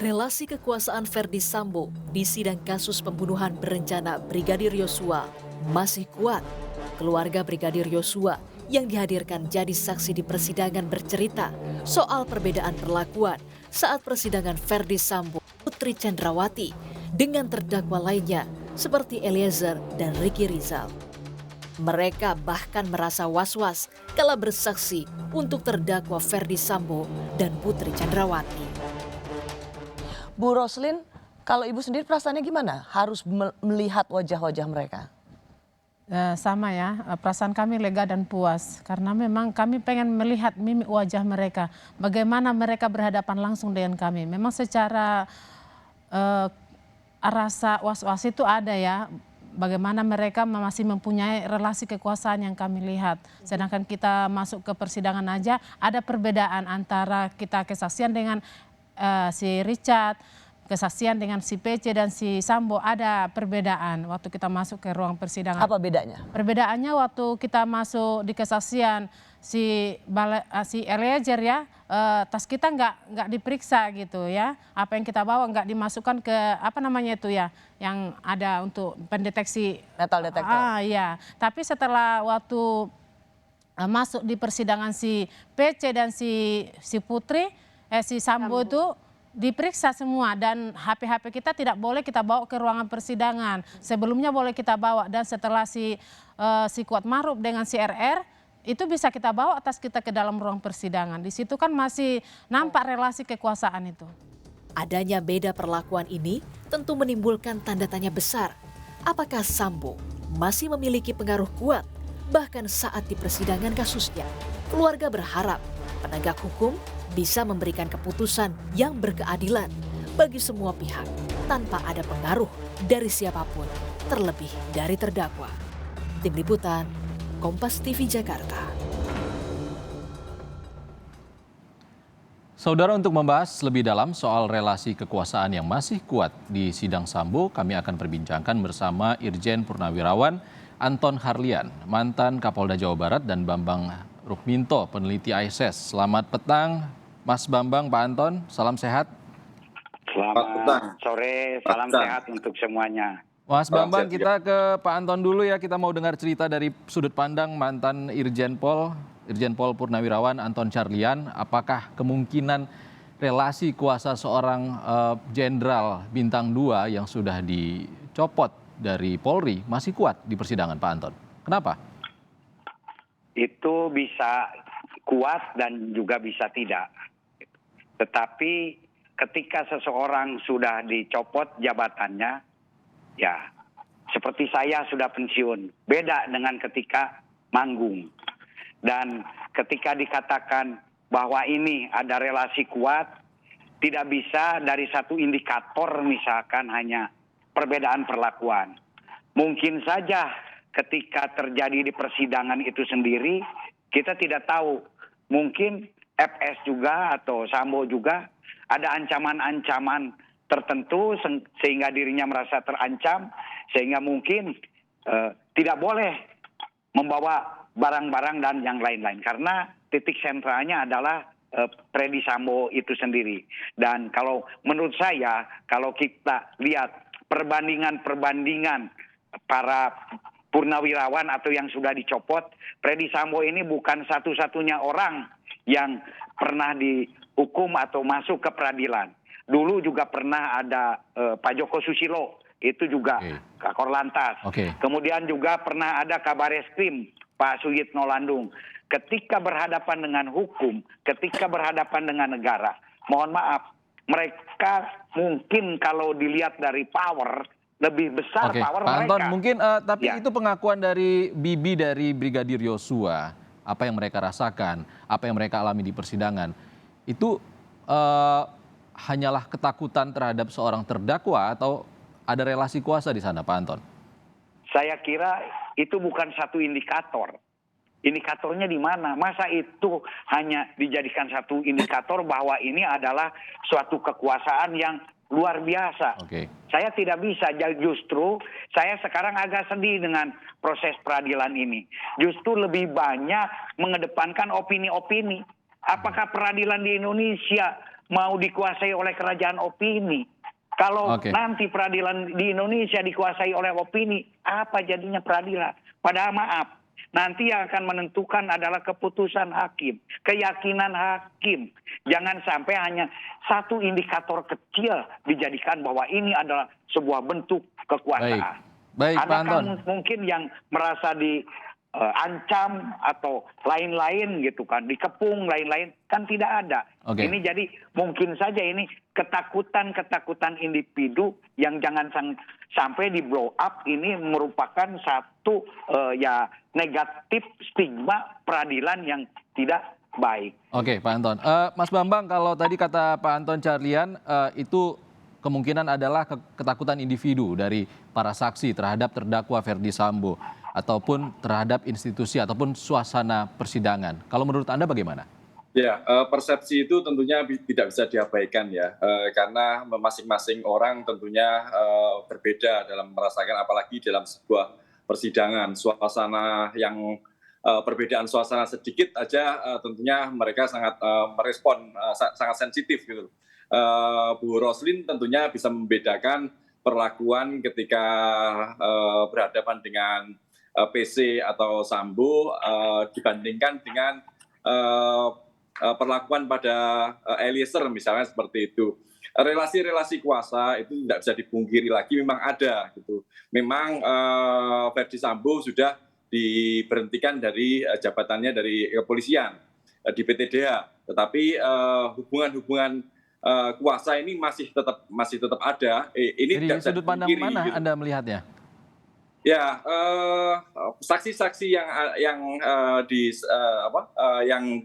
Relasi kekuasaan Verdi Sambo di sidang kasus pembunuhan berencana Brigadir Yosua masih kuat. Keluarga Brigadir Yosua yang dihadirkan jadi saksi di persidangan bercerita soal perbedaan perlakuan saat persidangan Verdi Sambo, Putri Chandrawati dengan terdakwa lainnya seperti Eliezer dan Ricky Rizal. Mereka bahkan merasa was-was kala bersaksi untuk terdakwa Verdi Sambo dan Putri Chandrawati. Bu Roslin, kalau Ibu sendiri perasaannya gimana? Harus melihat wajah-wajah mereka? Sama ya, perasaan kami lega dan puas. Karena memang kami pengen melihat mimik wajah mereka. Bagaimana mereka berhadapan langsung dengan kami. Memang secara rasa was-was itu ada ya. Bagaimana mereka masih mempunyai relasi kekuasaan yang kami lihat. Sedangkan kita masuk ke persidangan aja ada perbedaan antara kita kesaksian dengan si Richard, kesaksian dengan si PC dan si Sambo, ada perbedaan waktu kita masuk ke ruang persidangan. Apa bedanya? Perbedaannya waktu kita masuk di kesaksian si Eliezer ya, tas kita nggak diperiksa gitu ya. Apa yang kita bawa nggak dimasukkan ke apa namanya itu ya, yang ada untuk pendeteksi metal detektor. Iya. Tapi setelah waktu masuk di persidangan si PC dan si Putri, si Sambo itu diperiksa semua dan HP-HP kita tidak boleh kita bawa ke ruangan persidangan. Sebelumnya boleh kita bawa dan setelah si Kuatmaruf dengan si RR itu bisa kita bawa atas kita ke dalam ruang persidangan. Di situ kan masih nampak relasi kekuasaan itu. Adanya beda perlakuan ini tentu menimbulkan tanda tanya besar. Apakah Sambo masih memiliki pengaruh kuat bahkan saat di persidangan kasusnya? Keluarga berharap penegak hukum bisa memberikan keputusan yang berkeadilan bagi semua pihak tanpa ada pengaruh dari siapapun, terlebih dari terdakwa. Tim Liputan, Kompas TV Jakarta. Saudara, untuk membahas lebih dalam soal relasi kekuasaan yang masih kuat di sidang Sambo, kami akan perbincangkan bersama Irjen Purnawirawan Anton Carlyan, mantan Kapolda Jawa Barat, dan Bambang Rukminto, peneliti ISS. Selamat petang, Mas Bambang, Pak Anton, salam sehat. Selamat sore, salam sehat untuk semuanya. Mas Bambang, kita ke Pak Anton dulu ya. Kita mau dengar cerita dari sudut pandang mantan Irjen Pol Purnawirawan Anton Carlyan. Apakah kemungkinan relasi kuasa seorang jenderal bintang 2 yang sudah dicopot dari Polri masih kuat di persidangan, Pak Anton? Kenapa? Itu bisa kuat dan juga bisa tidak. Tetapi ketika seseorang sudah dicopot jabatannya, ya seperti saya sudah pensiun, beda dengan ketika manggung. Dan ketika dikatakan bahwa ini ada relasi kuat, tidak bisa dari satu indikator misalkan hanya perbedaan perlakuan. Mungkin saja ketika terjadi di persidangan itu sendiri, kita tidak tahu. Mungkin FS juga atau Sambo juga ada ancaman-ancaman tertentu sehingga dirinya merasa terancam, sehingga mungkin tidak boleh membawa barang-barang dan yang lain-lain. Karena titik sentralnya adalah Verdi Sambo itu sendiri. Dan kalau menurut saya, kalau kita lihat perbandingan para purnawirawan atau yang sudah dicopot, Verdi Sambo ini bukan satu-satunya orang yang pernah dihukum atau masuk ke peradilan. Dulu juga pernah ada Pak Joko Susilo, itu juga Kakor Lantas. Kemudian juga pernah ada Kabareskrim, Pak Suyitno Landung. Ketika berhadapan dengan hukum, ketika berhadapan dengan negara, mohon maaf, mereka mungkin kalau dilihat dari power, lebih besar power Pak mereka. Anton, mungkin tapi itu pengakuan dari bibi dari Brigadir Yosua. Apa yang mereka rasakan, apa yang mereka alami di persidangan, itu hanyalah ketakutan terhadap seorang terdakwa atau ada relasi kuasa di sana, Pak Anton? Saya kira itu bukan satu indikator. Indikatornya di mana? Masa itu hanya dijadikan satu indikator bahwa ini adalah suatu kekuasaan yang luar biasa. Saya tidak bisa, justru saya sekarang agak sedih dengan proses peradilan ini. Justru lebih banyak mengedepankan opini-opini. Apakah peradilan di Indonesia mau dikuasai oleh kerajaan opini. Kalau nanti peradilan di Indonesia dikuasai oleh opini, apa jadinya peradilan? Padahal maaf, nanti yang akan menentukan adalah keputusan hakim, keyakinan hakim. Jangan sampai hanya satu indikator kecil dijadikan bahwa ini adalah sebuah bentuk kekuasaan. Baik, Pak Anton. Adakah mungkin yang merasa ancam atau lain-lain gitu kan, dikepung lain-lain, kan tidak ada. Ini jadi mungkin saja ini ketakutan individu yang jangan sampai di blow up, ini merupakan satu negatif stigma peradilan yang tidak baik. Oke, Pak Anton. Mas Bambang, kalau tadi kata Pak Anton Carlian itu kemungkinan adalah ketakutan individu dari para saksi terhadap terdakwa Ferdi Sambo ataupun terhadap institusi ataupun suasana persidangan. Kalau menurut Anda bagaimana? Ya, persepsi itu tentunya tidak bisa diabaikan ya, karena masing-masing orang tentunya berbeda dalam merasakan, apalagi dalam sebuah persidangan, suasana yang perbedaan suasana sedikit aja tentunya mereka sangat merespon, sangat sensitif gitu. Bu Roslin tentunya bisa membedakan perlakuan ketika berhadapan dengan PC atau Sambo dibandingkan dengan perlakuan pada Eliezer misalnya seperti itu. Relasi-relasi kuasa itu tidak bisa dipungkiri lagi, memang ada gitu. Memang Ferdi Sambo sudah diberhentikan dari jabatannya dari kepolisian di PTDH, tetapi hubungan-hubungan kuasa ini masih tetap ada. Ini dari sudut pandang mana gitu Anda melihatnya? Ya, saksi-saksi yang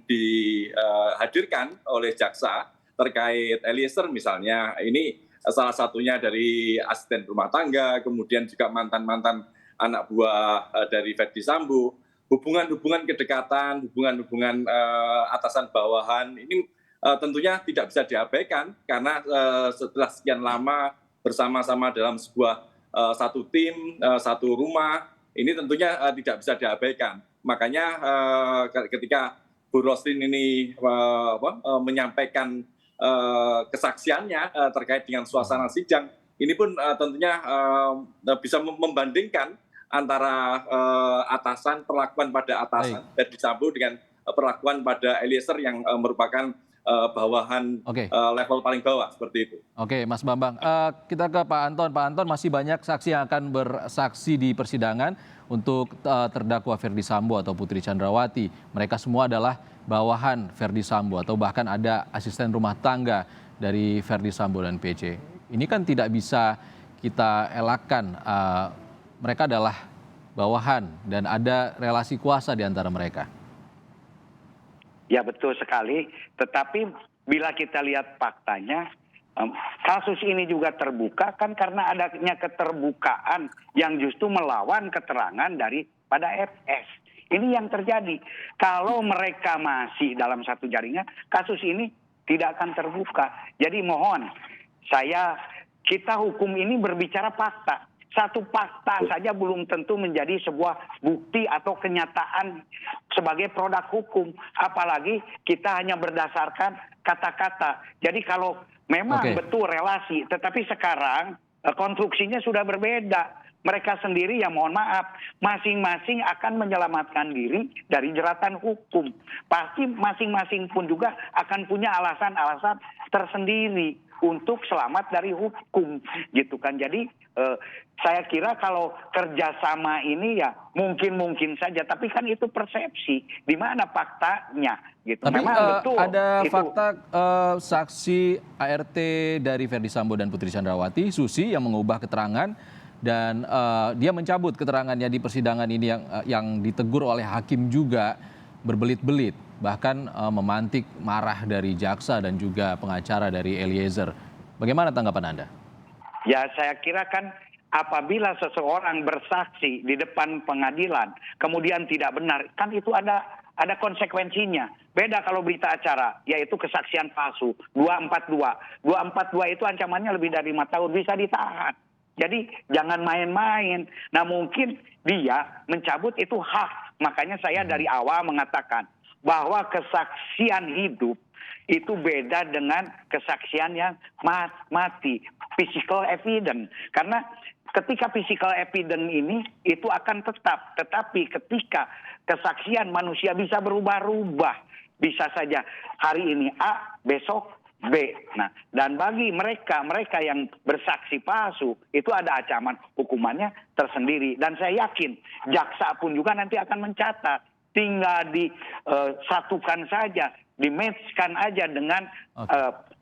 dihadirkan oleh jaksa terkait Eliezer misalnya, ini salah satunya dari asisten rumah tangga, kemudian juga mantan-mantan anak buah dari Ferdi Sambo. Hubungan-hubungan kedekatan, hubungan-hubungan atasan bawahan ini tentunya tidak bisa diabaikan karena setelah sekian lama bersama-sama dalam sebuah satu tim, satu rumah, ini tentunya tidak bisa diabaikan. Makanya ketika Bu Roslin ini menyampaikan kesaksiannya terkait dengan suasana sidang, ini pun tentunya bisa membandingkan antara perlakuan pada atasan Ferdi Sambo dengan perlakuan pada Eliezer yang merupakan bawahan level paling bawah seperti itu. Oke, Mas Bambang. Kita ke Pak Anton. Pak Anton, masih banyak saksi yang akan bersaksi di persidangan untuk terdakwa Ferdi Sambo atau Putri Chandrawati. Mereka semua adalah bawahan Ferdi Sambo atau bahkan ada asisten rumah tangga dari Ferdi Sambo dan PC. Ini kan tidak bisa kita elakkan. Mereka adalah bawahan dan ada relasi kuasa di antara mereka. Ya betul sekali, tetapi bila kita lihat faktanya, kasus ini juga terbuka kan karena adanya keterbukaan yang justru melawan keterangan daripada FS. Ini yang terjadi. Kalau mereka masih dalam satu jaringan, kasus ini tidak akan terbuka. Jadi mohon, kita hukum ini berbicara fakta. Satu fakta saja belum tentu menjadi sebuah bukti atau kenyataan sebagai produk hukum. Apalagi kita hanya berdasarkan kata-kata. Jadi kalau memang betul relasi, tetapi sekarang konstruksinya sudah berbeda. Mereka sendiri yang mohon maaf, masing-masing akan menyelamatkan diri dari jeratan hukum. Pasti masing-masing pun juga akan punya alasan-alasan tersendiri untuk selamat dari hukum, gitu kan. Jadi saya kira kalau kerjasama ini ya mungkin saja, tapi kan itu persepsi. Di mana faktanya, gitu. Tapi memang betul. Ada fakta saksi ART dari Ferdi Sambo dan Putri Chandrawati, Susi, yang mengubah keterangan dan dia mencabut keterangannya di persidangan ini yang ditegur oleh hakim juga berbelit-belit, bahkan memantik marah dari jaksa dan juga pengacara dari Eliezer. Bagaimana tanggapan Anda? Ya, saya kira kan apabila seseorang bersaksi di depan pengadilan kemudian tidak benar, kan itu ada konsekuensinya. Beda kalau berita acara, yaitu kesaksian palsu 242. 242 itu ancamannya lebih dari 5 tahun, bisa ditahan. Jadi jangan main-main. Nah mungkin dia mencabut itu hak. Makanya saya dari awal mengatakan bahwa kesaksian hidup itu beda dengan kesaksian yang mati, physical evidence. Karena ketika physical evidence ini itu akan tetap, tetapi ketika kesaksian manusia bisa berubah-ubah, bisa saja hari ini A, besok B. Nah, dan bagi mereka yang bersaksi palsu itu ada ancaman hukumannya tersendiri. Dan saya yakin jaksa pun juga nanti akan mencatat, tinggal disatukan saja, di-match-kan aja dengan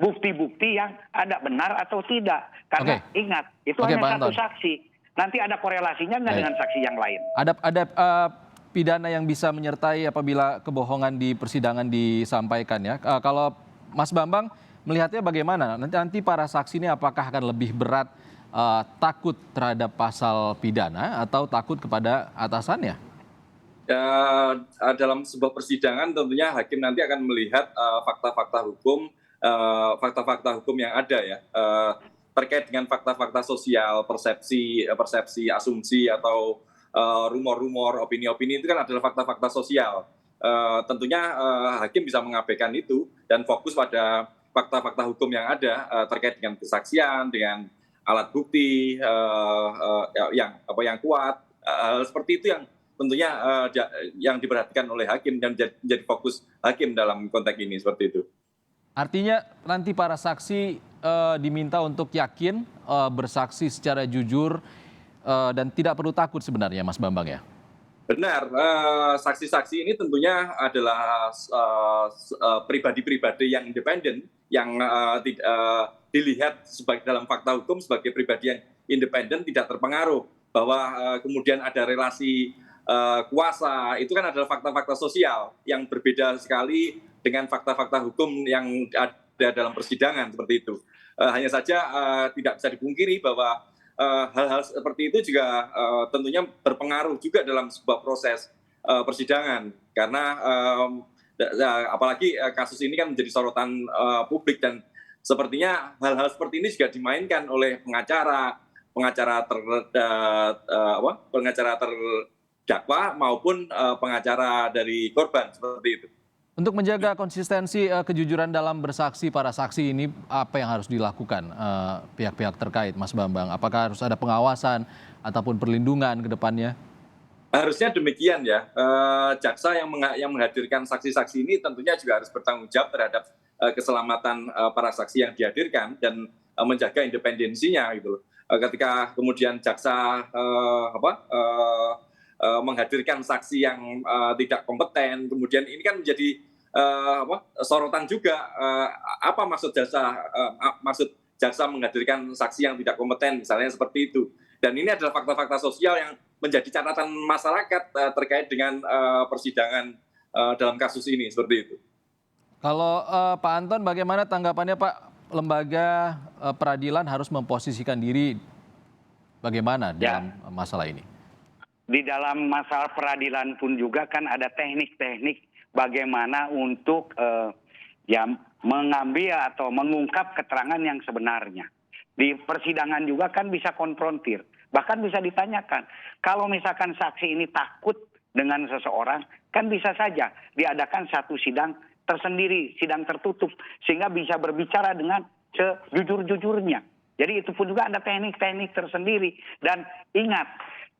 bukti-bukti yang ada benar atau tidak. Karena ingat, itu hanya satu saksi. Nanti ada korelasinya nggak dengan saksi yang lain. Ada pidana yang bisa menyertai apabila kebohongan di persidangan disampaikan ya. Kalau Mas Bambang melihatnya bagaimana? Nanti para saksi ini apakah akan lebih berat takut terhadap pasal pidana atau takut kepada atasannya? Dalam sebuah persidangan tentunya hakim nanti akan melihat fakta-fakta hukum yang ada ya, terkait dengan fakta-fakta sosial, persepsi, asumsi atau rumor-rumor, opini-opini itu kan adalah fakta-fakta sosial. Tentunya hakim bisa mengabaikan itu dan fokus pada fakta-fakta hukum yang ada terkait dengan kesaksian, dengan alat bukti yang kuat, seperti itu yang tentunya yang diperhatikan oleh hakim dan menjadi fokus hakim dalam konteks ini, seperti itu. Artinya nanti para saksi diminta untuk yakin, bersaksi secara jujur, dan tidak perlu takut sebenarnya, Mas Bambang ya? Benar, saksi-saksi ini tentunya adalah pribadi-pribadi yang independen, yang dilihat sebagai dalam fakta hukum sebagai pribadi yang independen, tidak terpengaruh bahwa kemudian ada relasi kuasa. Itu kan adalah fakta-fakta sosial yang berbeda sekali dengan fakta-fakta hukum yang ada dalam persidangan, seperti itu. Hanya saja tidak bisa dipungkiri bahwa hal-hal seperti itu juga tentunya berpengaruh juga dalam sebuah proses persidangan, karena apalagi kasus ini kan menjadi sorotan publik, dan sepertinya hal-hal seperti ini juga dimainkan oleh pengacara terdakwa maupun pengacara dari korban, seperti itu. Untuk menjaga konsistensi kejujuran dalam bersaksi para saksi ini, apa yang harus dilakukan pihak-pihak terkait, Mas Bambang? Apakah harus ada pengawasan ataupun perlindungan ke depannya? Harusnya demikian ya. Jaksa yang menghadirkan saksi-saksi ini tentunya juga harus bertanggung jawab terhadap keselamatan para saksi yang dihadirkan dan menjaga independensinya gitu. Ketika kemudian jaksa menghadirkan saksi yang tidak kompeten, kemudian ini kan menjadi sorotan juga. Apa maksud jaksa menghadirkan saksi yang tidak kompeten, misalnya seperti itu. Dan ini adalah fakta-fakta sosial yang menjadi catatan masyarakat terkait dengan persidangan dalam kasus ini, seperti itu. Kalau Pak Anton, bagaimana tanggapannya Pak? Lembaga peradilan harus memposisikan diri bagaimana dalam masalah ini? Di dalam masalah peradilan pun juga kan ada teknik-teknik bagaimana untuk mengambil atau mengungkap keterangan yang sebenarnya. Di persidangan juga kan bisa konfrontir, bahkan bisa ditanyakan. Kalau misalkan saksi ini takut dengan seseorang, kan bisa saja diadakan satu sidang tersendiri, sidang tertutup, sehingga bisa berbicara dengan sejujur-jujurnya. Jadi itu pun juga ada teknik-teknik tersendiri. Dan ingat,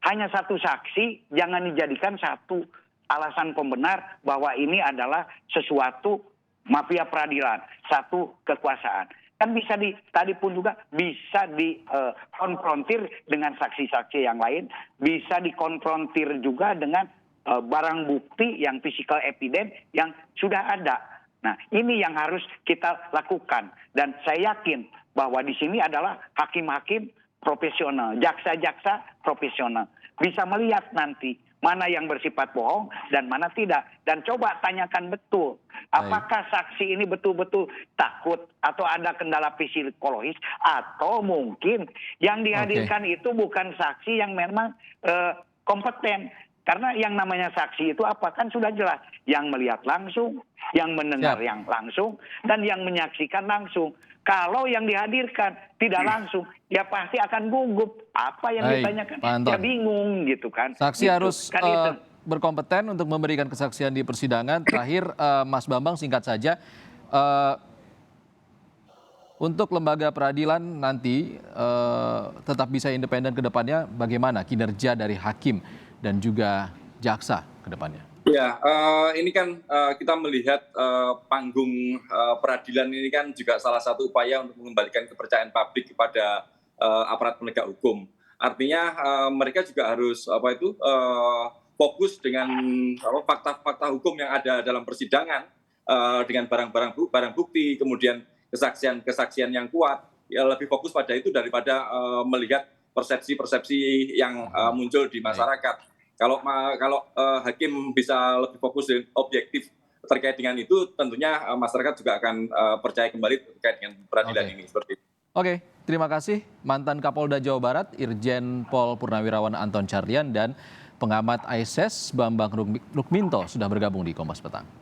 hanya satu saksi, jangan dijadikan satu alasan pembenar bahwa ini adalah sesuatu mafia peradilan, satu kekuasaan. Kan bisa tadi pun juga bisa dikonfrontir dengan saksi-saksi yang lain, bisa dikonfrontir juga dengan barang bukti yang physical evidence yang sudah ada. Nah, ini yang harus kita lakukan. Dan saya yakin bahwa di sini adalah hakim-hakim profesional, jaksa-jaksa profesional. Bisa melihat nanti mana yang bersifat bohong dan mana tidak. Dan coba tanyakan betul, apakah saksi ini betul-betul takut atau ada kendala psikologis, atau mungkin yang dihadirkan itu bukan saksi yang memang kompeten. Karena yang namanya saksi itu apa? Kan sudah jelas. Yang melihat langsung, yang mendengar yang langsung, dan yang menyaksikan langsung. Kalau yang dihadirkan tidak langsung, ya pasti akan gugup. Apa yang ditanyakan? Ya bingung gitu kan. Saksi gitu. harus kan berkompeten untuk memberikan kesaksian di persidangan. Terakhir, Mas Bambang, singkat saja, untuk lembaga peradilan nanti tetap bisa independen ke depannya, bagaimana kinerja dari hakim dan juga jaksa ke depannya? Ya, ini kan kita melihat panggung peradilan ini kan juga salah satu upaya untuk mengembalikan kepercayaan publik kepada aparat penegak hukum. Artinya mereka juga harus fokus dengan fakta-fakta hukum yang ada dalam persidangan, dengan barang bukti, kemudian kesaksian yang kuat. Ya, lebih fokus pada itu daripada melihat persepsi-persepsi yang muncul di masyarakat. Kalau hakim bisa lebih fokus dan objektif terkait dengan itu, tentunya masyarakat juga akan percaya kembali terkait dengan peradilan ini seperti itu. Oke, terima kasih mantan Kapolda Jawa Barat Irjen Pol Purnawirawan Anton Carlyan dan pengamat ISIS Bambang Rukminto sudah bergabung di Kompas Petang.